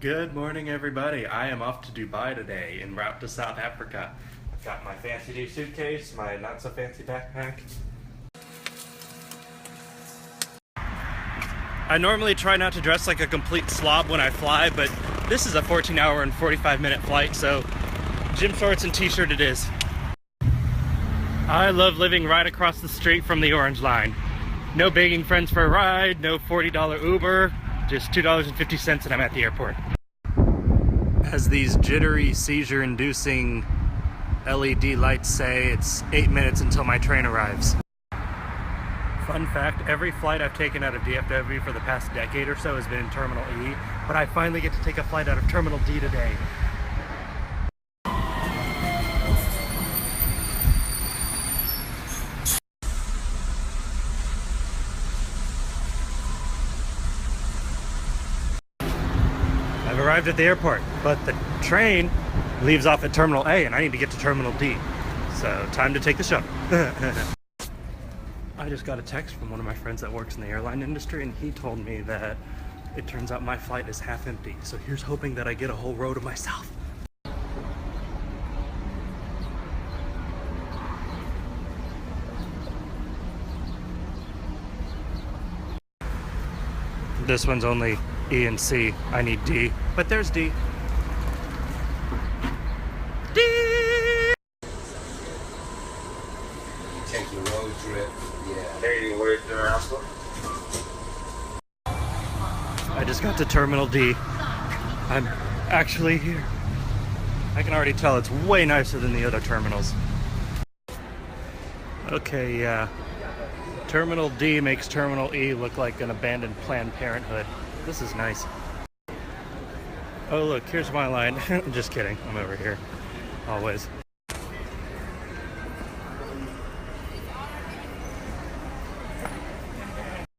Good morning, everybody. I am off to Dubai today, en route to South Africa. I've got my fancy new suitcase, my not so fancy backpack. I normally try not to dress like a complete slob when I fly, but this is a 14-hour and 45-minute flight, so gym shorts and t-shirt it is. I love living right across the street from the Orange Line. No begging friends for a ride, no $40 Uber, just $2.50 and I'm at the airport. As these jittery, seizure-inducing LED lights say, it's 8 minutes until my train arrives. Fun fact, every flight I've taken out of DFW for the past decade or so has been in Terminal E, but I finally get to take a flight out of Terminal D today. I've arrived at the airport, but the train leaves off at Terminal A and I need to get to Terminal D. So, time to take the shuttle. I just got a text from one of my friends that works in the airline industry and he told me that it turns out my flight is half empty. So here's hoping that I get a whole row to myself. This one's only E and C. I need D, but there's D. D! Take the road trip. Yeah. There you were, I just got to Terminal D. I'm actually here. I can already tell it's way nicer than the other terminals. Okay, yeah. Terminal D makes Terminal E look like an abandoned Planned Parenthood. This is nice. Oh look, here's my line. Just kidding, I'm over here. Always.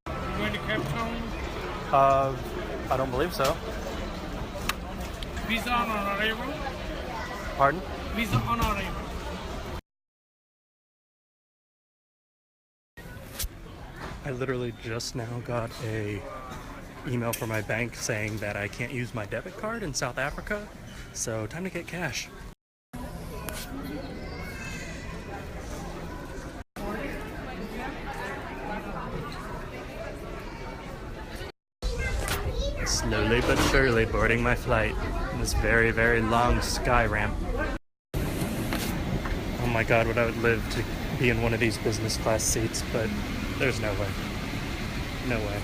Going to Cape Town? I don't believe so. Visa on arrival? Pardon? Visa on arrival. I literally just now got a email from my bank saying that I can't use my debit card in South Africa, so time to get cash. Slowly but surely boarding my flight in this very, very long sky ramp. Oh my god, would I would live to be in one of these business class seats, but there's no way. No way.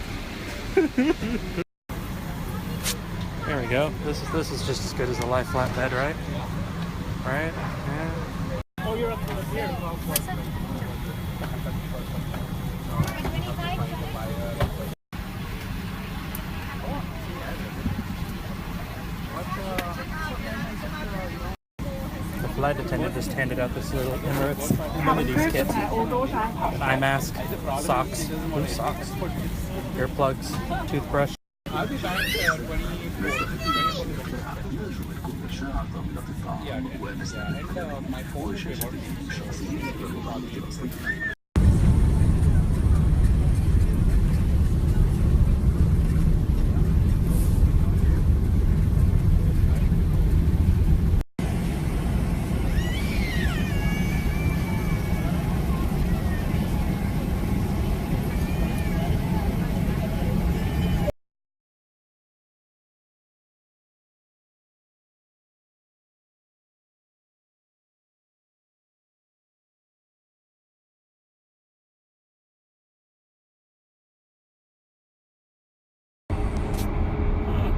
There we go. This is just as good as a lie flat bed, right? Right? Yeah. Oh, you're up to the here. The flight attendant just handed out this little Emirates amenities kit. An eye mask, socks, blue socks, earplugs, toothbrush. I'll be back 24. My phone is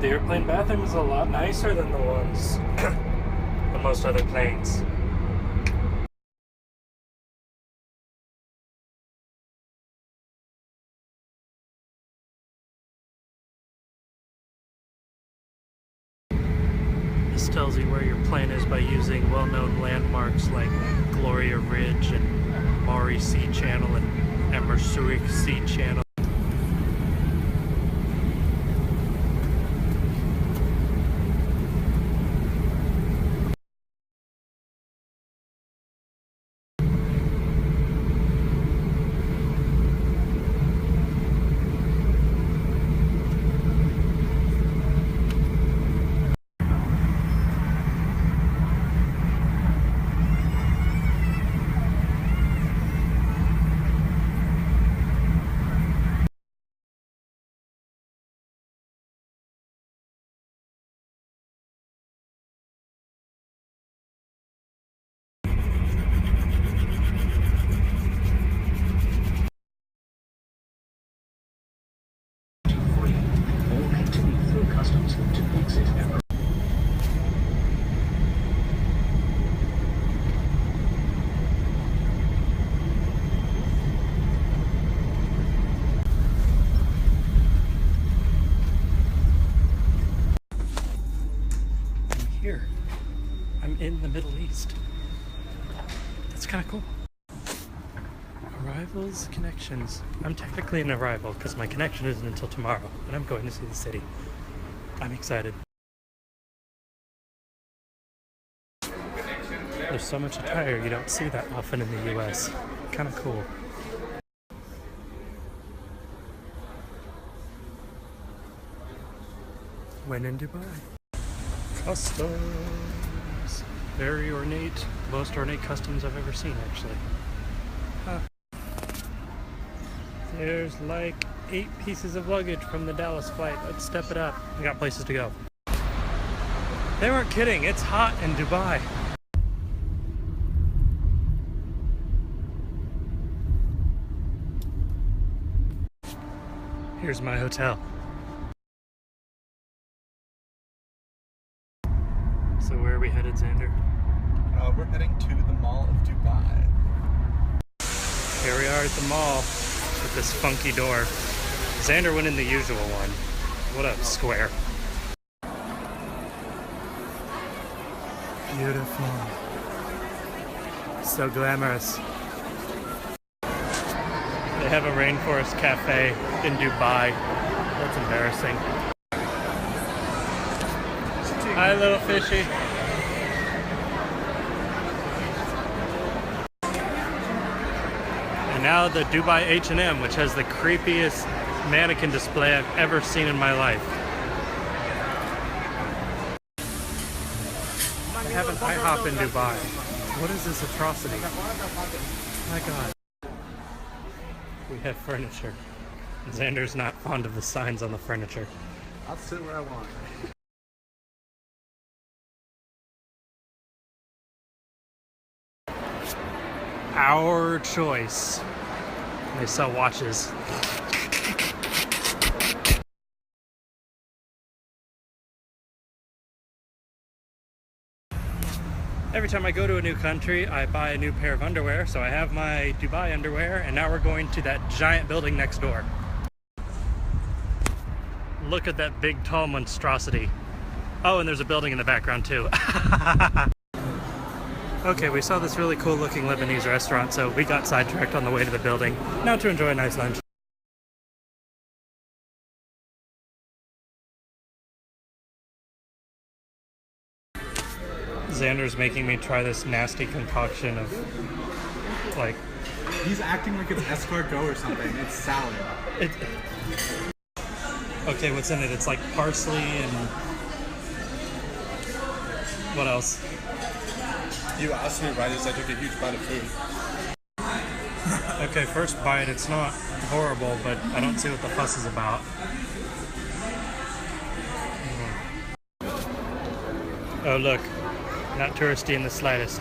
The airplane bathroom is a lot nicer than the ones on most other planes. This tells you where your plane is by using well-known landmarks like Gloria Ridge and Maury Sea Channel and Amershwik Sea Channel. I'm in the Middle East. That's kind of cool. Arrivals, connections. I'm technically an arrival because my connection isn't until tomorrow, and I'm going to see the city. I'm excited. There's so much attire you don't see that often in the US. Kind of cool. When in Dubai. Customs. Very ornate. Most ornate customs I've ever seen, actually. Huh. There's like 8 pieces of luggage from the Dallas flight. Let's step it up. We got places to go. They weren't kidding. It's hot in Dubai. Here's my hotel. So where are we headed, Xander? We're heading to the Mall of Dubai. Here we are at the mall with this funky door. Xander went in the usual one. What a square. Beautiful. So glamorous. They have a rainforest cafe in Dubai. That's embarrassing. Hi, little fishy. And now the Dubai H&M, which has the creepiest mannequin display I've ever seen in my life. They have an IHOP in Dubai. What is this atrocity? Oh my god. We have furniture. Xander's not fond of the signs on the furniture. I'll sit where I want. Our choice. They sell watches. Every time I go to a new country, I buy a new pair of underwear, so I have my Dubai underwear, and now we're going to that giant building next door. Look at that big, tall monstrosity. Oh, and there's a building in the background, too. Okay, we saw this really cool looking Lebanese restaurant, so we got sidetracked on the way to the building. Now to enjoy a nice lunch. Xander's making me try this nasty concoction of, like... He's acting like it's escargot or something. It's salad. Okay, what's in it? It's like parsley and... What else? You asked me right as I took a huge bite of food. Okay, first bite, it's not horrible, but I don't see what the fuss is about. Oh look, not touristy in the slightest.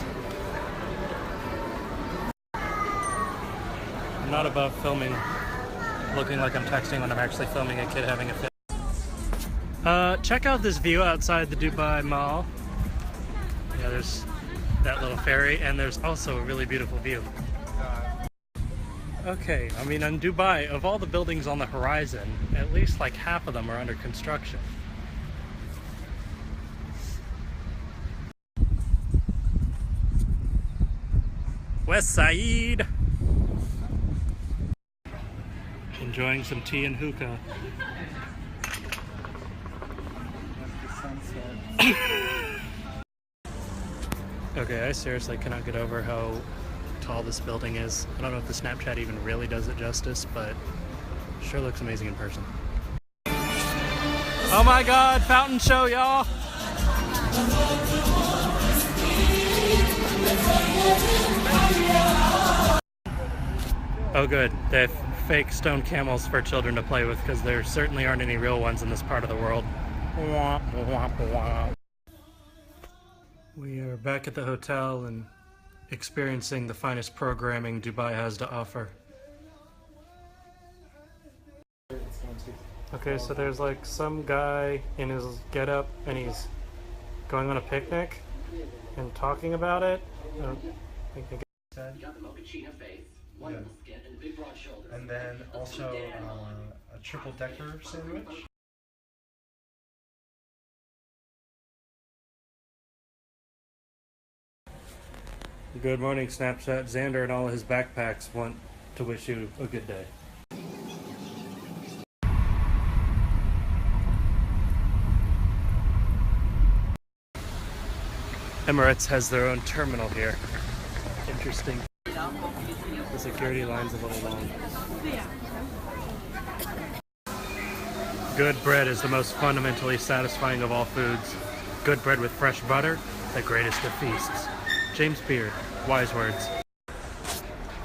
I'm not above filming, looking like I'm texting when I'm actually filming a kid having a fit. Check out this view outside the Dubai Mall. Yeah, there's that little ferry, and there's also a really beautiful view. Okay, I mean, in Dubai, of all the buildings on the horizon, at least like half of them are under construction. West Side! Enjoying some tea and hookah. Okay, I seriously cannot get over how tall this building is. I don't know if the Snapchat even really does it justice, but it sure looks amazing in person. Oh my god, fountain show, y'all! Oh good, they have fake stone camels for children to play with because there certainly aren't any real ones in this part of the world. We are back at the hotel and experiencing the finest programming Dubai has to offer. Okay, so there's like some guy in his getup and he's going on a picnic and talking about it. I don't think they said. And then also a triple decker sandwich. Good morning, Snapchat. Xander and all his backpacks want to wish you a good day. Emirates has their own terminal here. Interesting. The security line's a little long. Good bread is the most fundamentally satisfying of all foods. Good bread with fresh butter, the greatest of feasts. James Beard, wise words.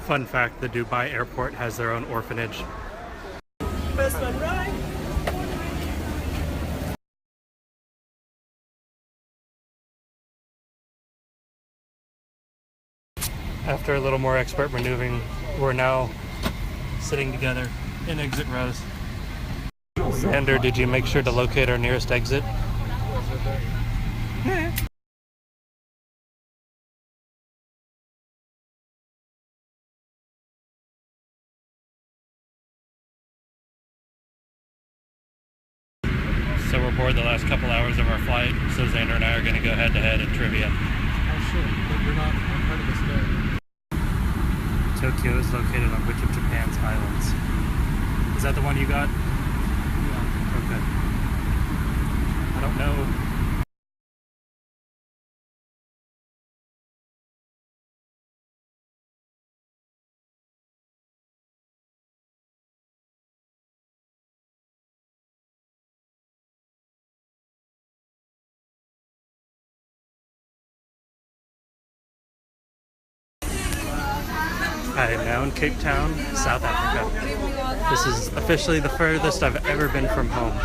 Fun fact, the Dubai airport has their own orphanage. Best one, right? After a little more expert maneuvering, we're now sitting together in exit rows. Xander, did you make sure to locate our nearest exit? So we're bored the last couple hours of our flight, so Xander and I are going to go head to head in trivia. Oh shit, but we're not part of this day. Tokyo is located on which of Japan's islands? Is that the one you got? Yeah. Okay. I don't know. I am now in Cape Town, South Africa. This is officially the furthest I've ever been from home.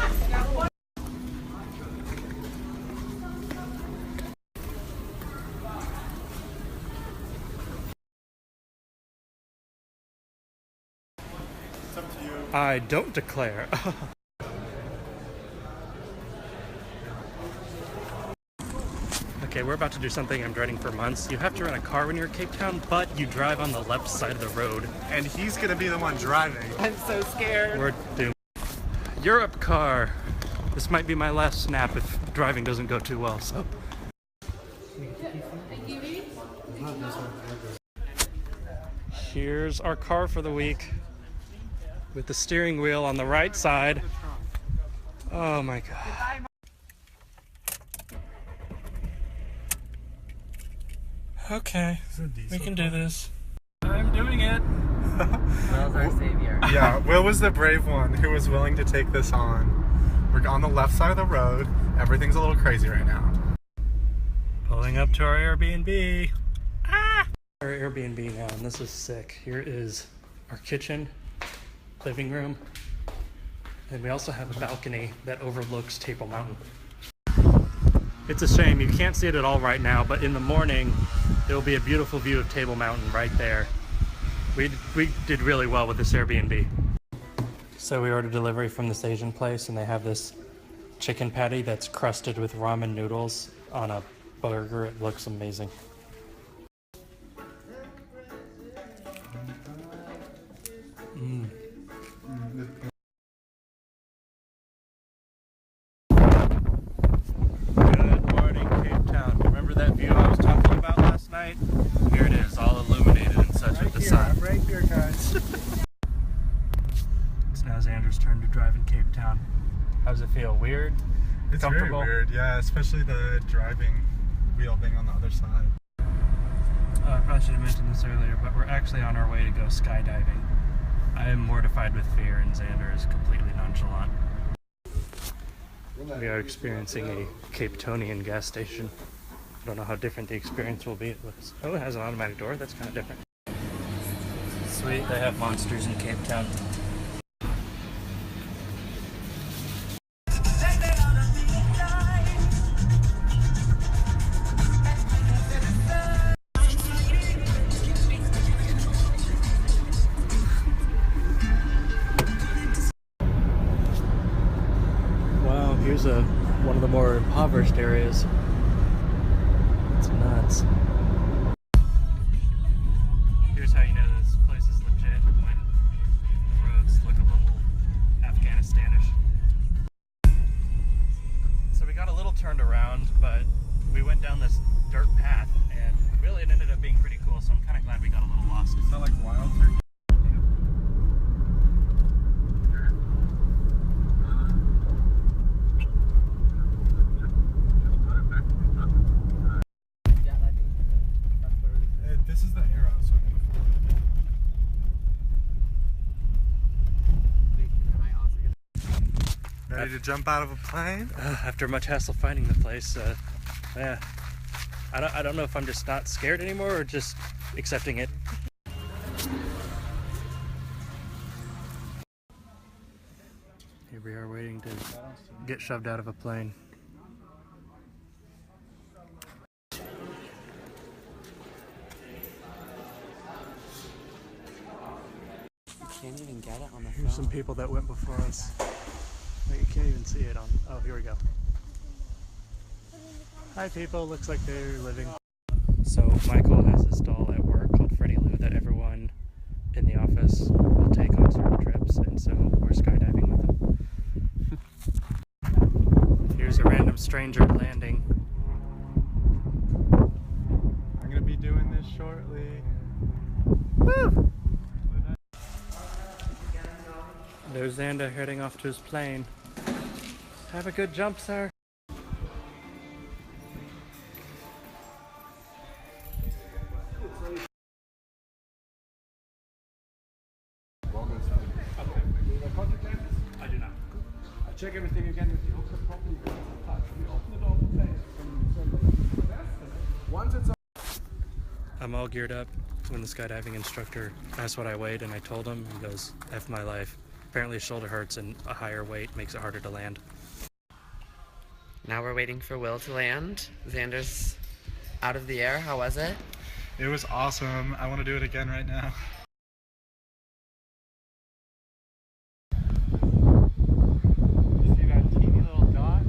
I don't declare. Okay, we're about to do something I'm dreading for months. You have to rent a car when you're in Cape Town, but you drive on the left side of the road. And he's gonna be the one driving. I'm so scared. We're doomed. Europe car. This might be my last snap if driving doesn't go too well, so. Here's our car for the week with the steering wheel on the right side. Oh my God. Okay, we can do this. I'm doing it. Will's our savior. Yeah, Will was the brave one who was willing to take this on. We're on the left side of the road. Everything's a little crazy right now. Pulling up to our Airbnb. Ah! Our Airbnb now, and this is sick. Here is our kitchen, living room, and we also have a balcony that overlooks Table Mountain. It's a shame you can't see it at all right now, but in the morning there will be a beautiful view of Table Mountain right there. We did really well with this Airbnb. So we ordered delivery from this Asian place, and they have this chicken patty that's crusted with ramen noodles on a burger. It looks amazing. Good morning, Cape Town. Remember that view I was talking about last night? Here it is, all illuminated and such with the sun. Right here, guys. It's now Xander's turn to drive in Cape Town. How does it feel? Weird? It's very Comfortable? weird, yeah, especially the driving wheel being on the other side. I probably should have mentioned this earlier, but we're actually on our way to go skydiving. I am mortified with fear, and Xander is completely nonchalant. We are experiencing a Cape Townian gas station. I don't know how different the experience will be. It looks, oh, it has an automatic door. That's kind of different. Sweet, they have monsters in Cape Town. Wow, here's one of the more impoverished areas. It's nuts. Here's how you know this place is legit when the roads look a little Afghanistanish. So we got a little turned around, but we went down this dirt path, and really it ended up being pretty cool, so I'm kind of glad we got a little lost. It's not like wild turkey. Yeah, I think that's where This is the arrow, so I'm gonna follow I also get it. Ready to jump out of a plane? After much hassle finding the place, yeah, I don't know if I'm just not scared anymore or just accepting it. Here we are waiting to get shoved out of a plane. can't even get it on the Here's some phone. people that went before us. You can't even see it on. Oh, here we go. Hi, people. Looks like they're living. So Michael has this doll at work called Freddie Lou that everyone in the office will take on certain trips, and so we're skydiving with him. Here's a random stranger landing. I'm gonna be doing this shortly. Woo! There's Xander heading off to his plane. Have a good jump, sir. I do not. Check everything again with the hooks are properly touch. We open it all the place from once it's I'm all geared up. When the skydiving instructor asked what I weighed and I told him, he goes, F my life. Apparently his shoulder hurts and a higher weight makes it harder to land. Now we're waiting for Will to land. Xander's out of the air. How was it? It was awesome. I want to do it again right now. You see that teeny little dot?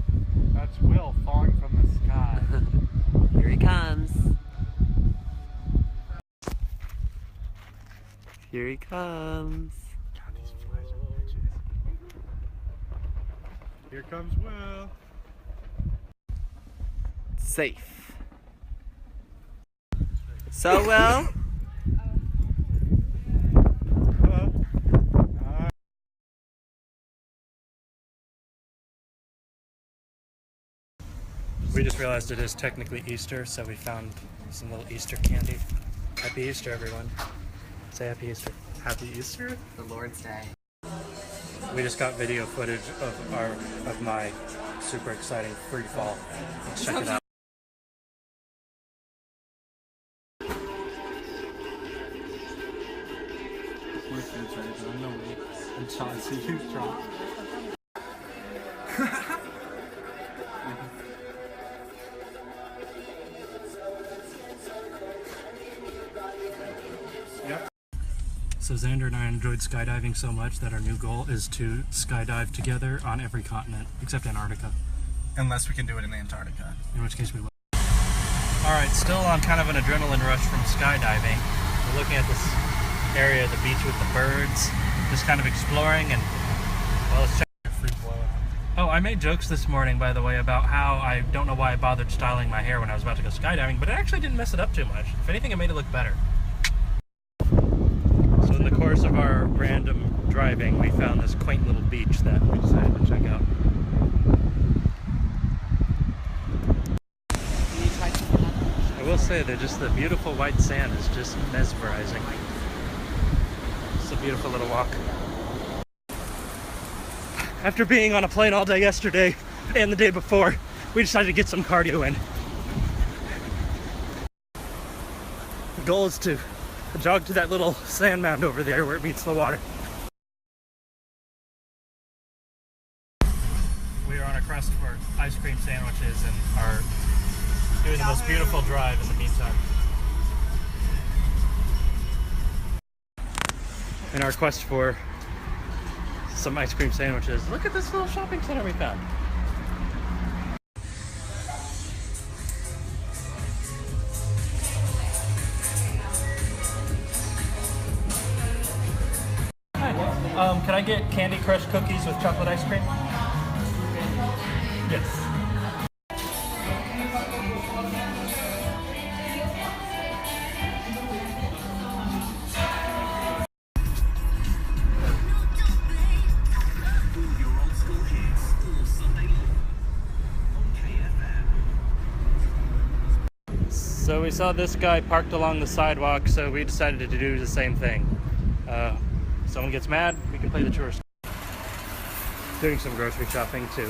That's Will falling from the sky. Here he comes. Here he comes. God, these flies are bitches. Here comes Will. Safe. So, Will? We just realized it is technically Easter, so we found some little Easter candy. Happy Easter, everyone. Say Happy Easter. Happy Easter? The Lord's Day. We just got video footage of my super exciting free fall. Let's check it out. I'm trying to see you drop. Yep. So Xander and I enjoyed skydiving so much that our new goal is to skydive together on every continent except Antarctica. Unless we can do it in Antarctica. In which case we will. Alright, still on kind of an adrenaline rush from skydiving. We're looking at this area, the beach with the birds, just kind of exploring, and well, let's check. Oh, I made jokes this morning, by the way, about how I don't know why I bothered styling my hair when I was about to go skydiving, but it actually didn't mess it up too much. If anything, it made it look better. So in the course of our random driving, we found this quaint little beach that we decided to check out. I will say that just the beautiful white sand is just mesmerizing. It's a beautiful little walk. After being on a plane all day yesterday and the day before, we decided to get some cardio in. The goal is to jog to that little sand mound over there where it meets the water. We are on a crust for ice cream sandwiches and are doing the most beautiful drive in the meantime. In our quest for some ice cream sandwiches, look at this little shopping center we found. Hi. Can I get Candy Crush cookies with chocolate ice cream? Yes. So we saw this guy parked along the sidewalk, so we decided to do the same thing. Someone gets mad, we can play the tourist. Doing some grocery shopping to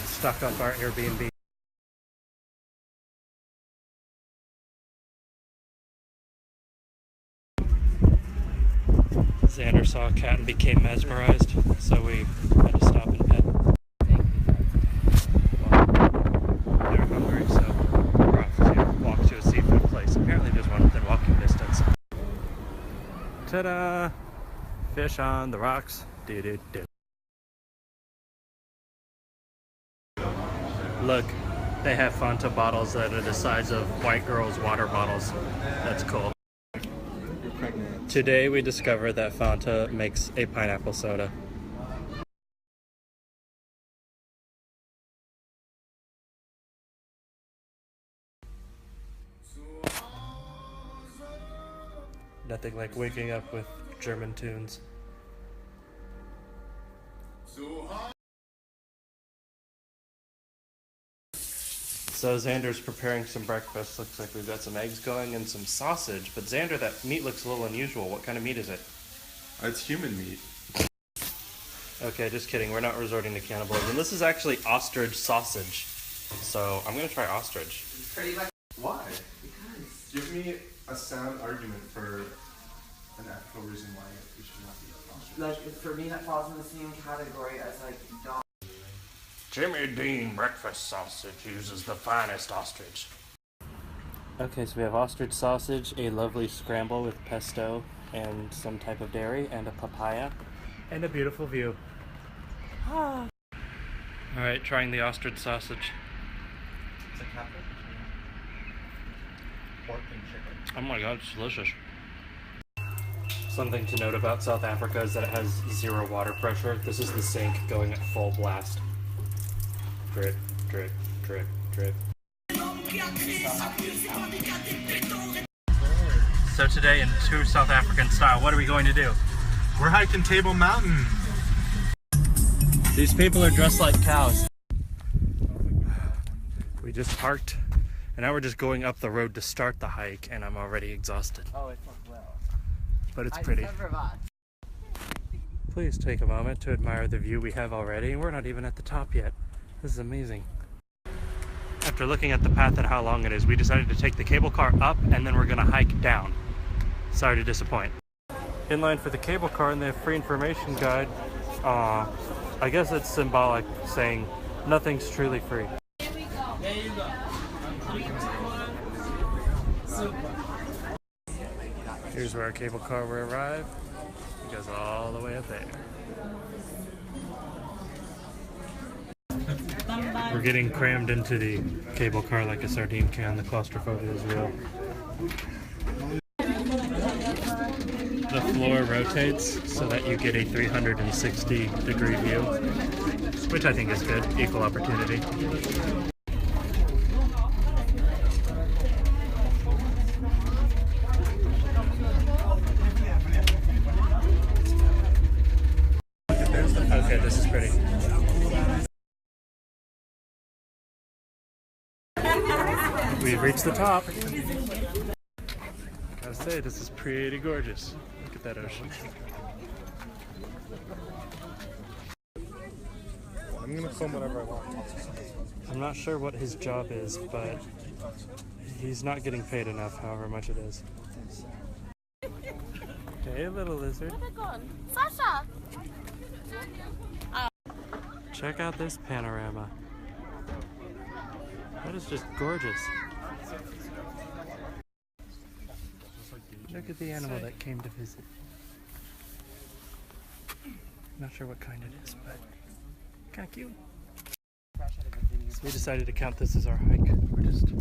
stock up our Airbnb. Xander saw a cat and became mesmerized, so we had to stop and pet. They were hungry, so we're off to walk to a seafood place. Apparently there's one within walking distance. Ta-da! Fish on the rocks. Do-do-do. Look, they have Fanta bottles that are the size of white girls' water bottles. That's cool. You're pregnant. Today we discovered that Fanta makes a pineapple soda. Nothing like waking up with German tunes. So Xander's preparing some breakfast. Looks like we've got some eggs going and some sausage. But Xander, that meat looks a little unusual. What kind of meat is it? It's human meat. Okay, just kidding. We're not resorting to cannibalism. This is actually ostrich sausage. So I'm gonna try ostrich. Pretty much. Why? Because. Give me a sound argument for an actual reason why we should not eat ostrich. Like, for me, that falls in the same category as, like, dog. Jimmy Dean breakfast sausage uses the finest ostrich. Okay, so we have ostrich sausage, a lovely scramble with pesto and some type of dairy, and a papaya, and a beautiful view. Ah. Alright, trying the ostrich sausage. It's a catfish? Pork and chicken. Oh my god, it's delicious. Something to note about South Africa is that it has zero water pressure. This is the sink going at full blast. Drip, drip, drip, drip. So today, in true South African style, what are we going to do? We're hiking Table Mountain. These people are dressed like cows. We just parked, and now we're just going up the road to start the hike, and I'm already exhausted. Oh, it's not well. But it's pretty. Please take a moment to admire the view we have already. We're not even at the top yet. This is amazing. After looking at the path and how long it is, we decided to take the cable car up and then we're gonna hike down. Sorry to disappoint. In line for the cable car and the free information guide. I guess it's symbolic, saying nothing's truly free. Here's where our cable car will arrive. It goes all the way up there. We're getting crammed into the cable car like a sardine can. The claustrophobia is real. The floor rotates so that you get a 360-degree view, which I think is good. Equal opportunity. Okay, this is pretty. We've reached the top. Gotta say, this is pretty gorgeous. Look at that ocean. I'm gonna film whatever I want. I'm not sure what his job is, but he's not getting paid enough, however much it is. Hey, little lizard. Sasha! Check out this panorama. That is just gorgeous. Look at the animal that came to visit. Not sure what kind it is, but kind of cute. So we decided to count this as our hike. We're just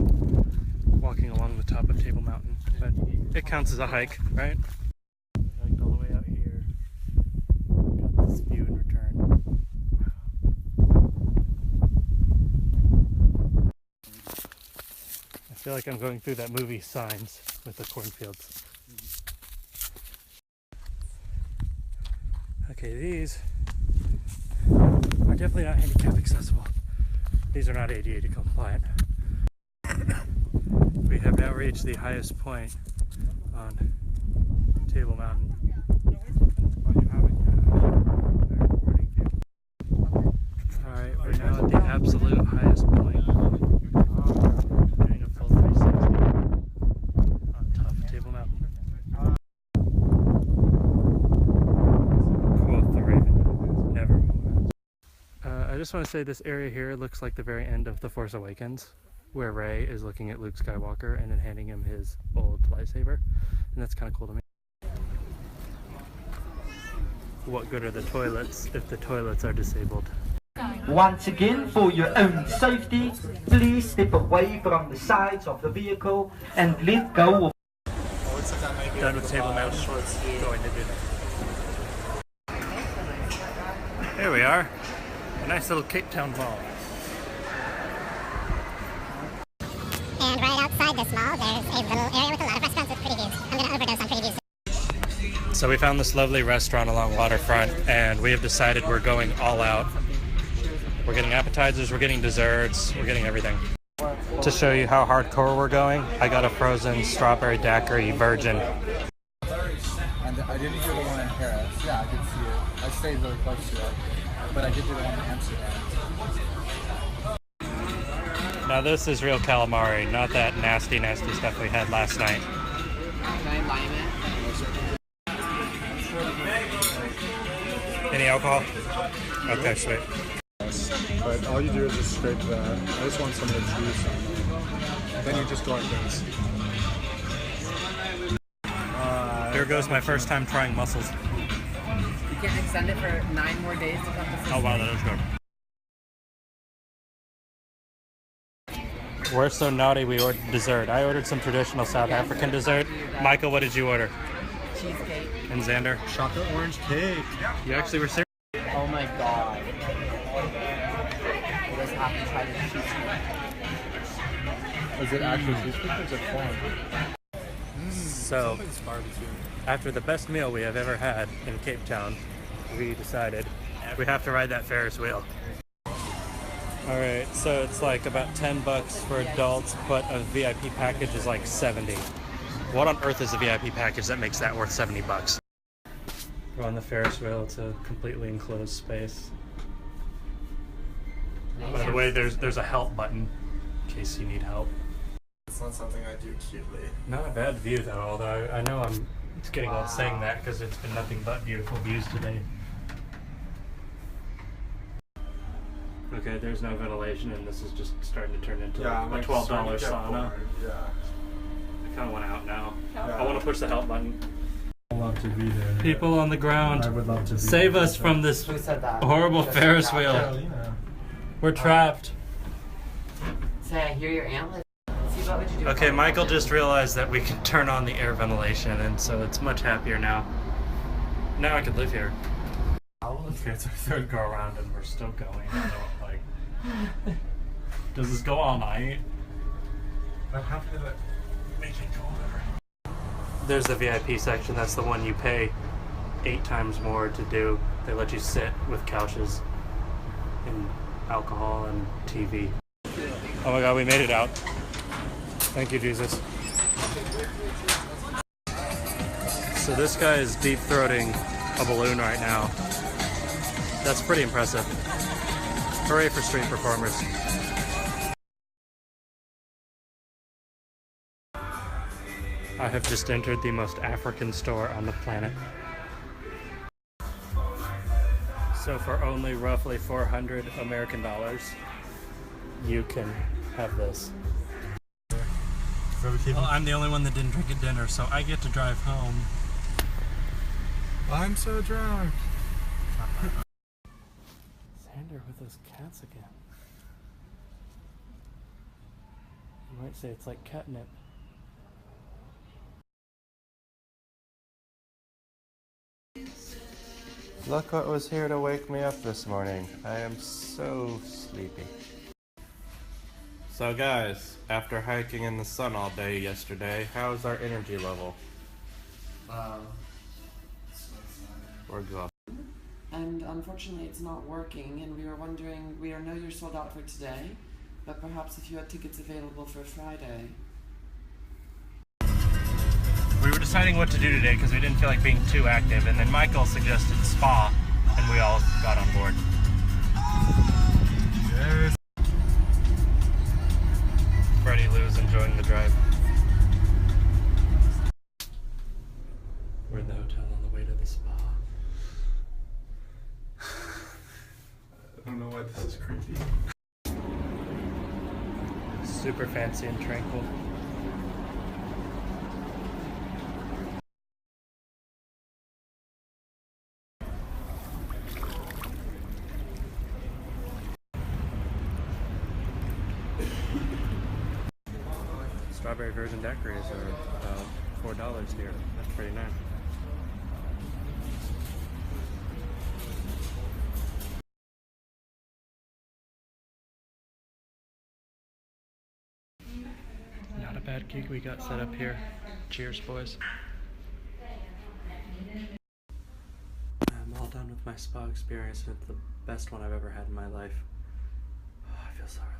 walking along the top of Table Mountain, but it counts as a hike, right? We hiked all the way out here. Got this view in return. I feel like I'm going through that movie Signs with the cornfields. Okay, these are definitely not handicap accessible. These are not ADA compliant. We have now reached the highest point on Table Mountain. Alright, we're now at the absolute highest point. Doing a full 360 on top of Table Mountain. Quote the Raven, nevermore. I just want to say this area here looks like the very end of The Force Awakens, where Rey is looking at Luke Skywalker and then handing him his old lightsaber, and that's kind of cool to me. What good are the toilets if the toilets are disabled? Once again, for your own safety, please step away from the sides of the vehicle and let go of. Done with Table Mountain. Going to do that. Here we are. A nice little Cape Town mall. And right outside this mall, there's a little area with a lot of restaurants with pretty views. I'm going to overdose on pretty views. So we found this lovely restaurant along waterfront, and we have decided we're going all out. We're getting appetizers, we're getting desserts, we're getting everything. To show you how hardcore we're going, I got a frozen strawberry daiquiri virgin. And I didn't do the one in Paris. Yeah, I did see it. I stayed really close to it. But I did do the one in Amsterdam. Now this is real calamari, not that nasty stuff we had last night. Can I lime it? Any alcohol? Okay, sweet. But all you do is just scrape that. I just want some of the juice on there. Then you just go like this. Here goes my first time trying mussels. You can extend it for 9 more days to come to Oh wow, that is good. We're so naughty we ordered dessert. I ordered some traditional South African dessert. Michael, what did you order? cheesecake. And Xander? Chocolate orange cake. You actually were serious? Oh my god. You guys have to try the cheesecake. Is it actual cheesecake or is it corn? So, after the best meal we have ever had in Cape Town, we decided we have to ride that Ferris wheel. Alright, so it's like about $10 for adults, but a VIP package is like 70. What on earth is a VIP package that makes that worth 70 bucks? We're on the Ferris wheel. It's a completely enclosed space. By the way, there's a help button in case you need help. It's not something I do cutely. Not a bad view though, although I know I'm getting old saying that because it's been nothing but beautiful views today. Okay, there's no ventilation and this is just starting to turn into a $12 sauna. Yeah. I kind of want out now. Yeah. I want to push the help button. I'd love to be there. People on the ground, I would love to be save there. us from this Who said that? horrible Ferris wheel. Carolina. We're trapped. Say, I hear your antlers. See, what would you do? Okay, Michael just realized that we can turn on the air ventilation, and so it's much happier now. Now I could live here. Okay, it's our third go around, and we're still going. I don't like. Does this go all night? I'm happy that Make it go over. There's the VIP section. That's the one you pay 8 times more to do. They let you sit with couches and alcohol and TV. Oh my God, we made it out. Thank you, Jesus. So this guy is deep throating a balloon right now. That's pretty impressive. Hooray for street performers. I have just entered the most African store on the planet. So for only roughly 400 American dollars, you can have this. Well, I'm the only one that didn't drink at dinner, so I get to drive home. I'm so drunk. Xander with those cats again. You might say it's like catnip. Look what was here to wake me up this morning. I am so sleepy. So guys, after hiking in the sun all day yesterday, how's our energy level? We're exhausted. And unfortunately it's not working, and we were wondering, we know you're sold out for today, but perhaps if you had tickets available for Friday. deciding what to do today because we didn't feel like being too active, and then Michael suggested spa, and we all got on board. Yes. Freddie Lou is enjoying the drive. We're at the hotel on the way to the spa. I don't know why this is creepy. Super fancy and tranquil. Strawberry version daiquiris are $4 here. That's pretty nice. Not a bad gig we got set up here. Cheers, boys. I'm all done with my spa experience. It's the best one I've ever had in my life. Oh, I feel so relaxed.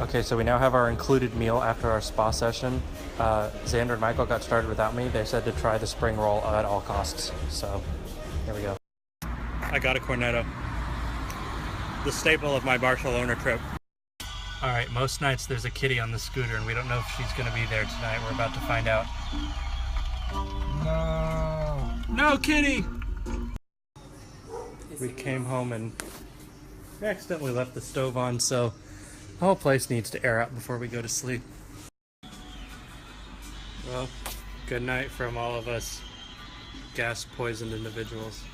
Okay, so we now have our included meal after our spa session. Xander and Michael got started without me. They said to try the spring roll at all costs. So, here we go. I got a Cornetto. The staple of my Barcelona trip. Alright, most nights there's a kitty on the scooter and we don't know if she's going to be there tonight. We're about to find out. No. No kitty! We came home and we accidentally left the stove on, so the whole place needs to air out before we go to sleep. Well, good night from all of us gas-poisoned individuals.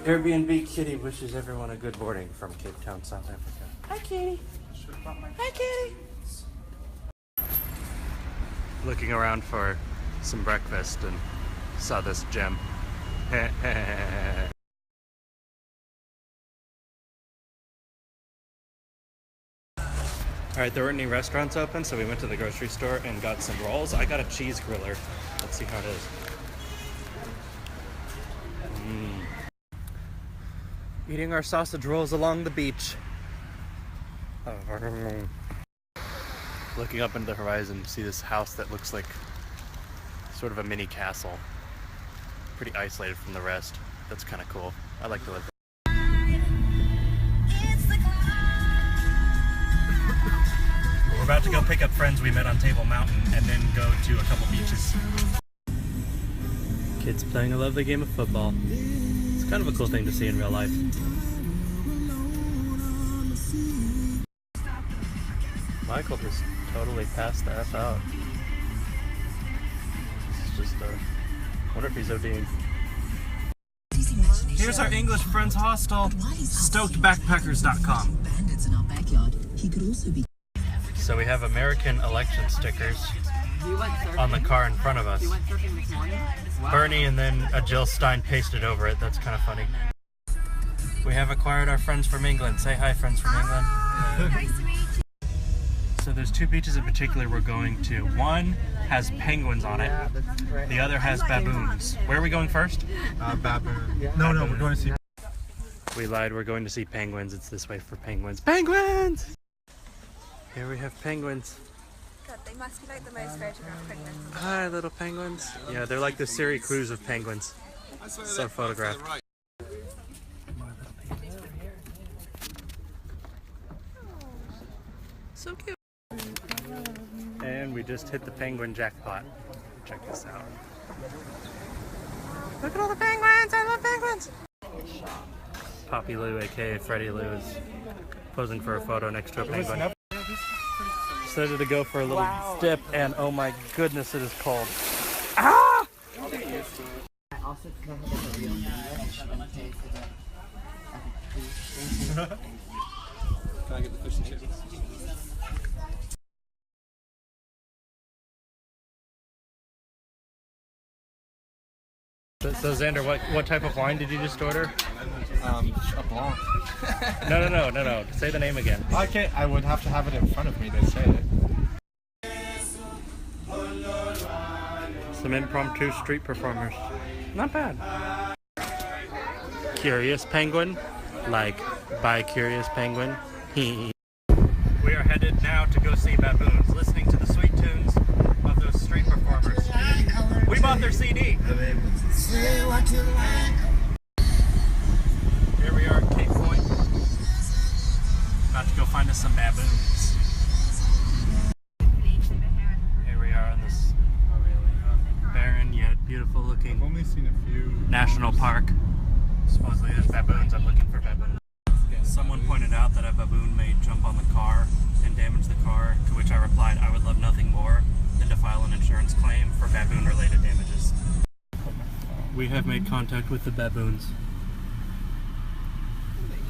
Airbnb kitty wishes everyone a good morning from Cape Town, South Africa. Hi, kitty. Hi, kitty. Looking around for some breakfast and saw this gem. Alright, there weren't any restaurants open, so we went to the grocery store and got some rolls. I got a cheese griller. Let's see how it is. Eating our sausage rolls along the beach. Looking up into the horizon, see this house that looks like sort of a mini castle. Pretty isolated from the rest. That's kind of cool. I like to live there. We're about to go pick up friends we met on Table Mountain and then go to a couple beaches. Kids playing a lovely game of football. It's kind of a cool thing to see in real life. Michael just totally passed the F out. This is just, wonder if he's ODing. Here's our English Friends hostel, StokedBackpackers.com. So we have American election stickers on the car in front of us. Bernie and then a Jill Stein pasted over it. That's kind of funny. We have acquired our friends from England. Say hi, friends from England. Nice to meet you. So there's two beaches in particular we're going to. One has penguins on it. The other has baboons. Where are we going first? Baboon. No, we're going to see. We lied. We're going to see penguins. It's this way for penguins. Penguins! Here we have penguins. God, they must be like the most photographed penguins. Hi, little penguins. Yeah, they're like the Siri Cruise of penguins. So photographed. So cute. And we just hit the penguin jackpot. Check this out. Look at all the penguins! I love penguins! Poppy Lou, aka Freddie Lou, is posing for a photo next to a penguin. Decided to go for a little dip, and oh my goodness, it is cold. Ah! Can I get the fish and chips? So Xander, what type of wine did you just order? A blanc. No. Say the name again. Okay, I would have to have it in front of me to say it. Some impromptu street performers. Not bad. Curious Penguin, like by Curious Penguin. We are headed now to go see baboons, listening to the sweet tunes of those street performers. We bought their CD. Here we are at Cape Point. About to go find us some baboons. Here we are in this barren yet beautiful looking I've only seen a few national park. Supposedly there's baboons. I'm looking for baboons. Someone pointed out that a baboon may jump on the car and damage the car, to which I replied I would love nothing more than to file an insurance claim for baboon related damages. We have made contact with the baboons.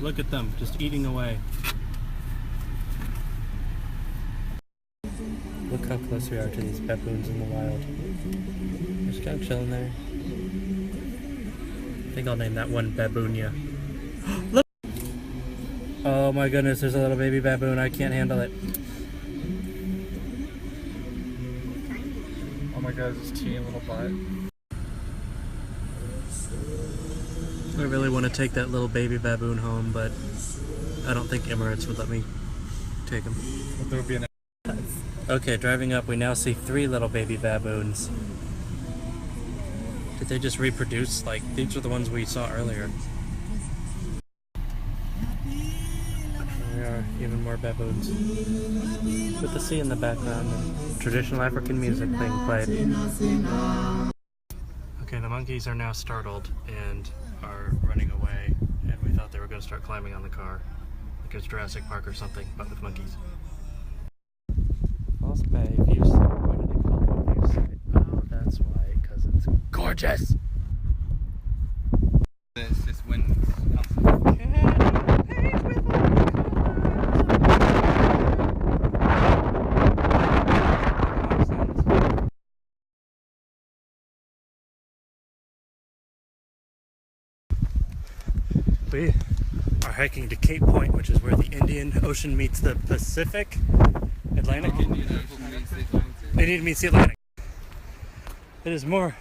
Look at them, just eating away. Look how close we are to these baboons in the wild. They're just kind of chilling there. I think I'll name that one Baboonia. Look! Oh my goodness, there's a little baby baboon. I can't handle it. Oh my god, this teeny little butt. I really want to take that little baby baboon home, but I don't think Emirates would let me take him. But there would be an Okay, driving up, we now see 3 little baby baboons. Did they just reproduce? Like, these are the ones we saw earlier. There are even more baboons. With the sea in the background and traditional African music being played. Okay, the monkeys are now startled and are running away, and we thought they were going to start climbing on the car. Like it was Jurassic Park or something, but with monkeys. False Bay View Site. Why do they call it a view site? Oh, that's why, because it's gorgeous! It's just when we are hiking to Cape Point, which is where the Indian Ocean meets the Pacific. Atlantic? Indian meets the Atlantic. It is more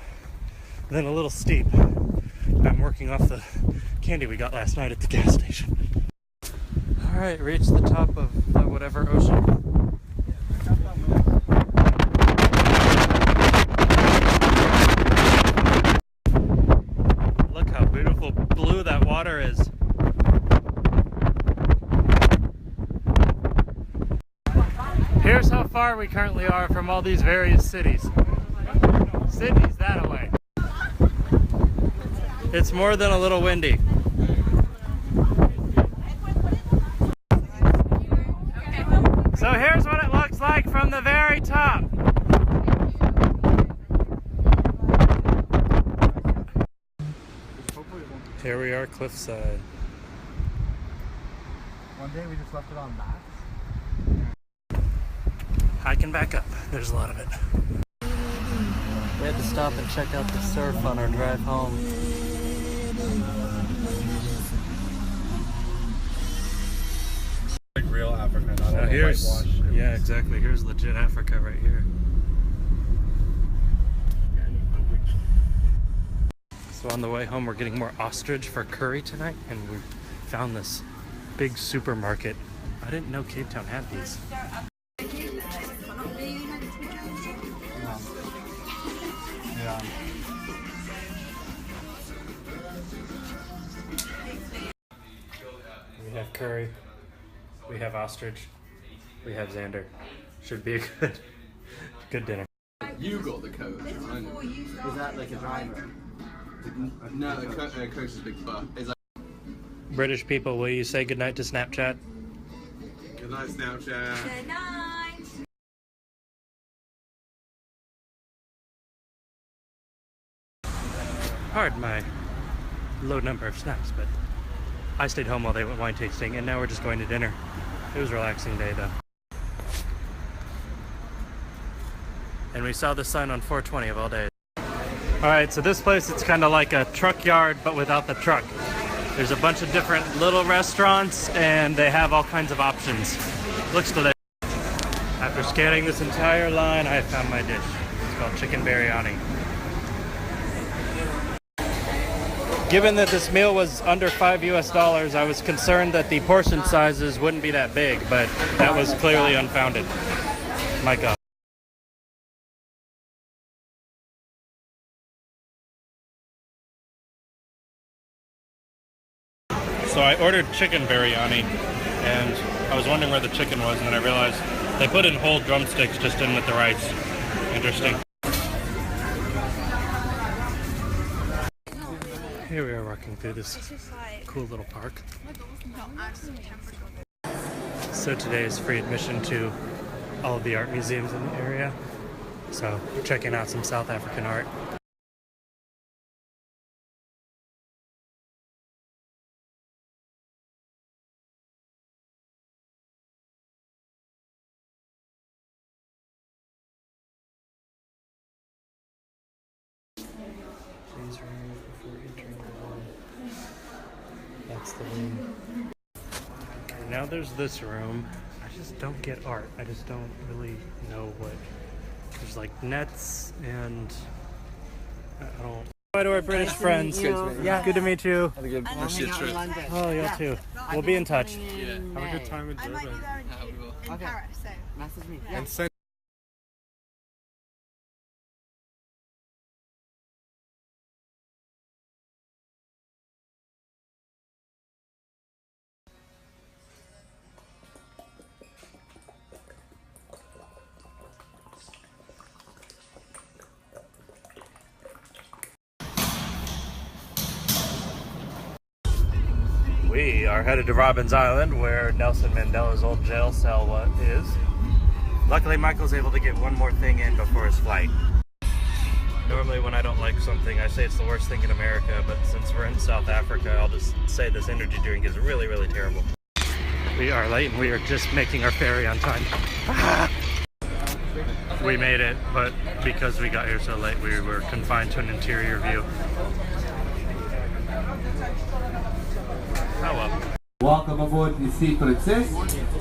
than a little steep. I'm working off the candy we got last night at the gas station. Alright, reached the top of the whatever ocean. Look how beautiful blue that water is. Here's how far we currently are from all these various cities. Sydney's that away. It's more than a little windy. So here's what it looks like from the very top. Here we are, cliffside. One day we just left it on maps. Hiking back up. There's a lot of it. We had to stop and check out the surf on our drive home. like real Africa, not all Here's, whitewash. yeah, exactly. Here's legit Africa right here. So on the way home, we're getting more ostrich for curry tonight, and we found this big supermarket. I didn't know Cape Town had these. Yeah. We have curry, we have ostrich, we have Xander. Should be a good dinner. you got the coach, right? Is that like a driver? No, the coach is a big butt. It's like, British people, will you say goodnight to Snapchat? good night, Snapchat. Good night. Pardon my low number of snaps, but I stayed home while they went wine tasting, and now we're just going to dinner. It was a relaxing day, though. And we saw the sun on 420 of all days. Alright, so this place, it's kind of like a truck yard, but without the truck. There's a bunch of different little restaurants, and they have all kinds of options. Looks delicious. After scanning this entire line, I found my dish. It's called chicken biryani. Given that this meal was under $5 US, I was concerned that the portion sizes wouldn't be that big, but that was clearly unfounded. My God. So I ordered chicken biryani, and I was wondering where the chicken was, and then I realized they put in whole drumsticks just in with the rice. Interesting. Here we are walking through this cool little park. So today is free admission to all of the art museums in the area. So we're checking out some South African art. Please remove before entering the room. That's the room. Okay, now there's this room. I just don't get art. I just don't really know what. There's like nets and I don't. Hi to our British friends. Yeah, good to meet you. Have a good trip. Oh, you too. We'll be in touch. Have a good time in I might be Durban. there in Paris, so. Message me. And send We are headed to Robbins Island, where Nelson Mandela's old jail cell is. Luckily, Michael's able to get one more thing in before his flight. Normally, when I don't like something, I say it's the worst thing in America, but since we're in South Africa, I'll just say this energy drink is really, really terrible. We are late, and we are just making our ferry on time. We made it, but because we got here so late, we were confined to an interior view. Oh well. Welcome aboard the Sea Princess.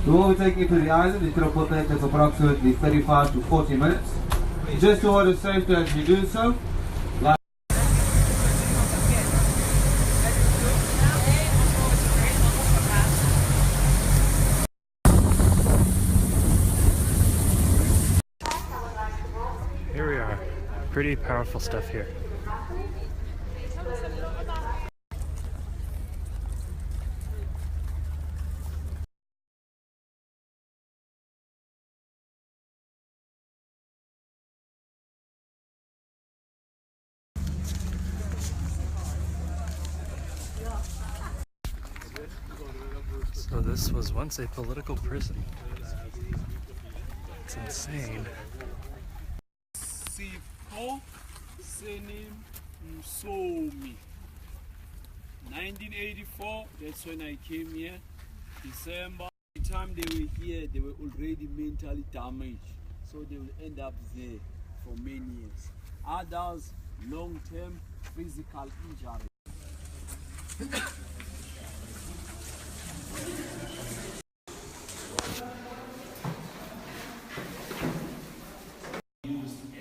We will be taking you to the island. It will take us approximately 35 to 40 minutes. Just to order safety as you do so. Here we are. Pretty powerful stuff here. So this was once a political prison. It's insane. Sipho Senim Msomi. 1984, that's when I came here. December. The time they were here, they were already mentally damaged. So they will end up there for many years. Others, long-term physical injury.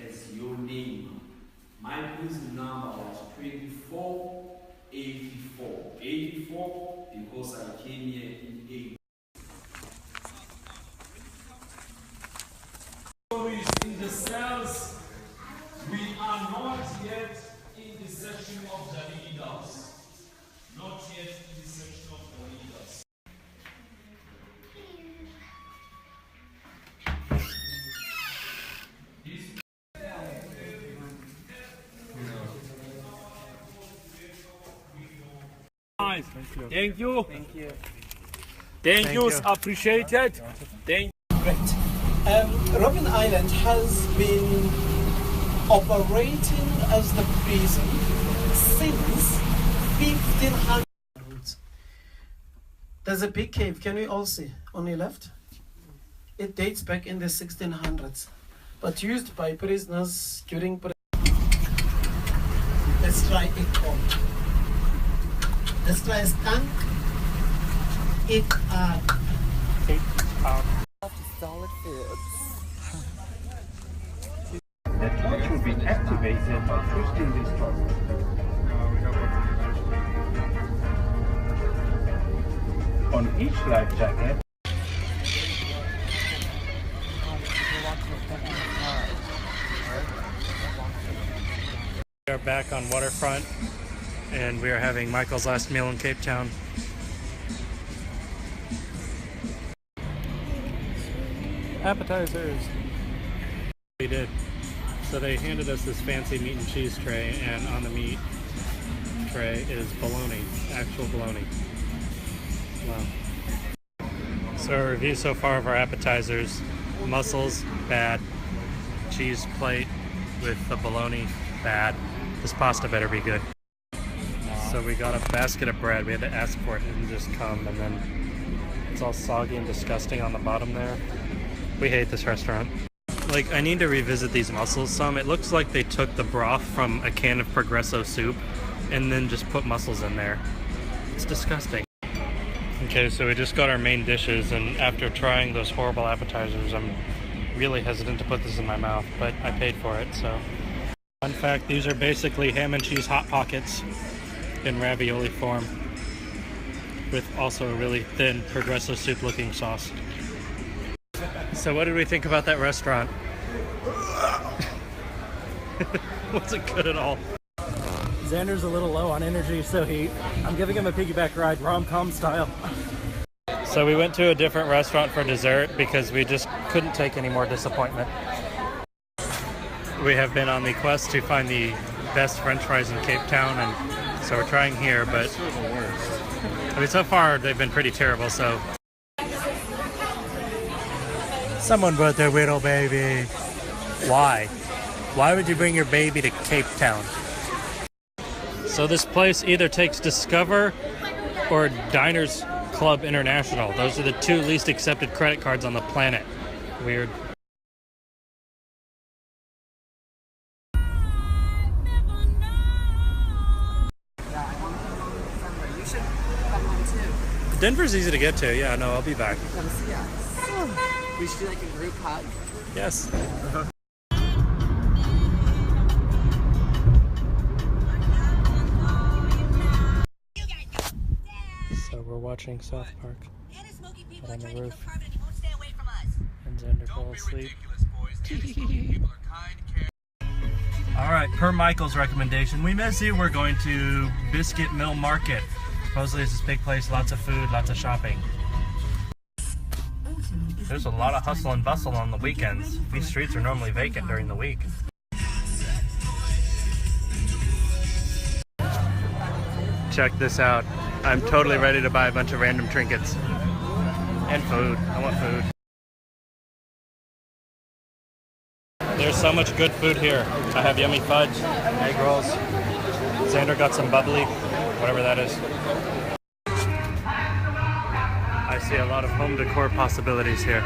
As your name. My prison number was 2484. 84 because I came here in 8. In the cells, we are not yet in the section of the leaders. Not yet in the section of the leaders. Thank you. Thank you. Thank you. Appreciate it. Thank you. Great. Robben Island has been operating as the prison since 1500. There's a big cave. Can we all see on your left? It dates back in the 1600s, but used by prisoners during. Let's try it on. Let's try skunk. It Solid foods. The torch will be activated by twisting this torch. on each life jacket. We are back on waterfront and we are having Michael's last meal in Cape Town. Appetizers! We did. So they handed us this fancy meat and cheese tray, and on the meat tray is bologna, actual bologna. Wow. So our review so far of our appetizers: mussels, bad. Cheese plate with the bologna, bad. This pasta better be good. So we got a basket of bread. We had to ask for it and just come, and then it's all soggy and disgusting on the bottom there. We hate this restaurant. Like, I need to revisit these mussels some. It looks like they took the broth from a can of Progresso soup and then just put mussels in there. It's disgusting. Okay, so we just got our main dishes, and after trying those horrible appetizers, I'm really hesitant to put this in my mouth, but I paid for it, so. Fun fact, these are basically ham and cheese Hot Pockets in ravioli form with also a really thin Progresso soup looking sauce. So what did we think about that restaurant? Wasn't good at all. Xander's a little low on energy, so I'm giving him a piggyback ride, rom-com style. So we went to a different restaurant for dessert because we just couldn't take any more disappointment. We have been on the quest to find the best French fries in Cape Town, and so we're trying here, but I mean, so far they've been pretty terrible, so. Someone brought their little baby. Why? Why would you bring your baby to Cape Town? So this place either takes Discover or Diners Club International. Those are the two least accepted credit cards on the planet. Weird. Denver's easy to get to. Yeah, no, I'll be back. Come see us. We should do like a group hug. Yes. So we're watching South Park on the roof, and Xander fell asleep. Alright, per Michael's recommendation, we miss you. We're going to Biscuit Mill Market. Supposedly it's this big place, lots of food, lots of shopping. There's a lot of hustle and bustle on the weekends. These streets are normally vacant during the week. Check this out. I'm totally ready to buy a bunch of random trinkets. And food. I want food. There's so much good food here. I have yummy fudge, egg rolls. Xander got some bubbly, whatever that is. I see a lot of home decor possibilities here.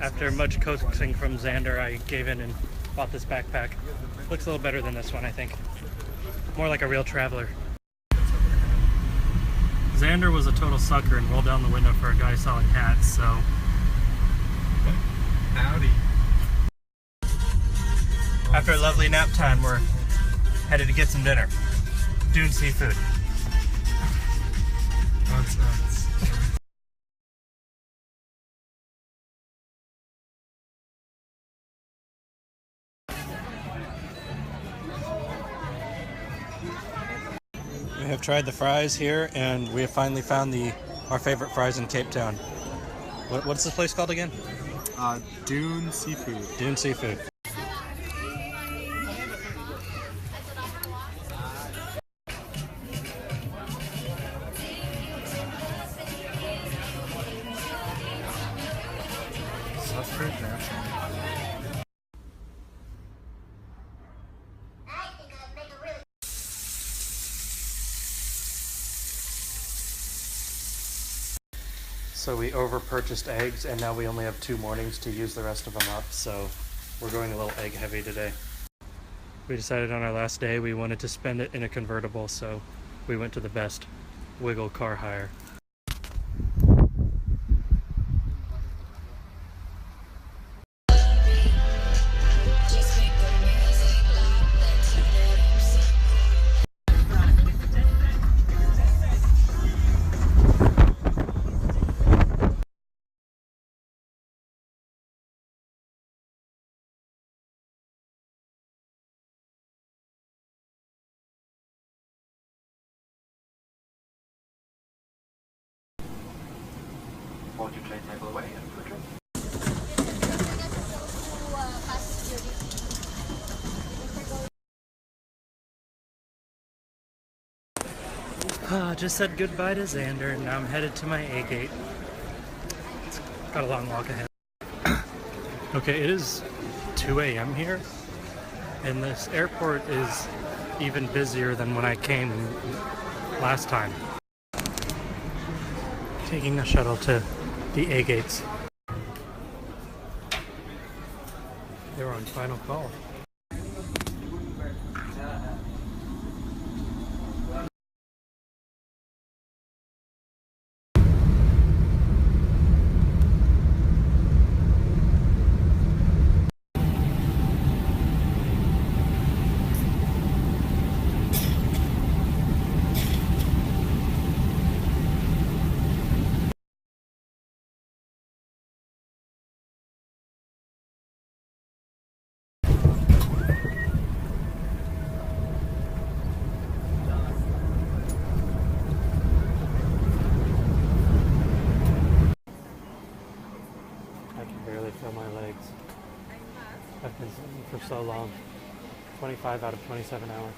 After much coaxing from Xander, I gave in and bought this backpack. Looks a little better than this one, I think. More like a real traveler. Xander was a total sucker and rolled down the window for a guy selling hats, so... Howdy. After a lovely nap time, we're headed to get some dinner. Dune Seafood. That's We have tried the fries here, and we have finally found our favorite fries in Cape Town. What's this place called again? Dune Seafood. Dune Seafood. That's pretty nasty. So we over-purchased eggs, and now we only have 2 mornings to use the rest of them up, so we're going a little egg heavy today. We decided on our last day we wanted to spend it in a convertible, so we went to the best Wiggle car hire. Won't you train table away and put drink? Just said goodbye to Xander, now I'm headed to my A gate. Got a long walk ahead. Okay, it is 2 a.m. here, and this airport is even busier than when I came last time. Taking a shuttle to the A gates. They were on final call. Feel my legs. I've been sitting for so long. 25 out of 27 hours.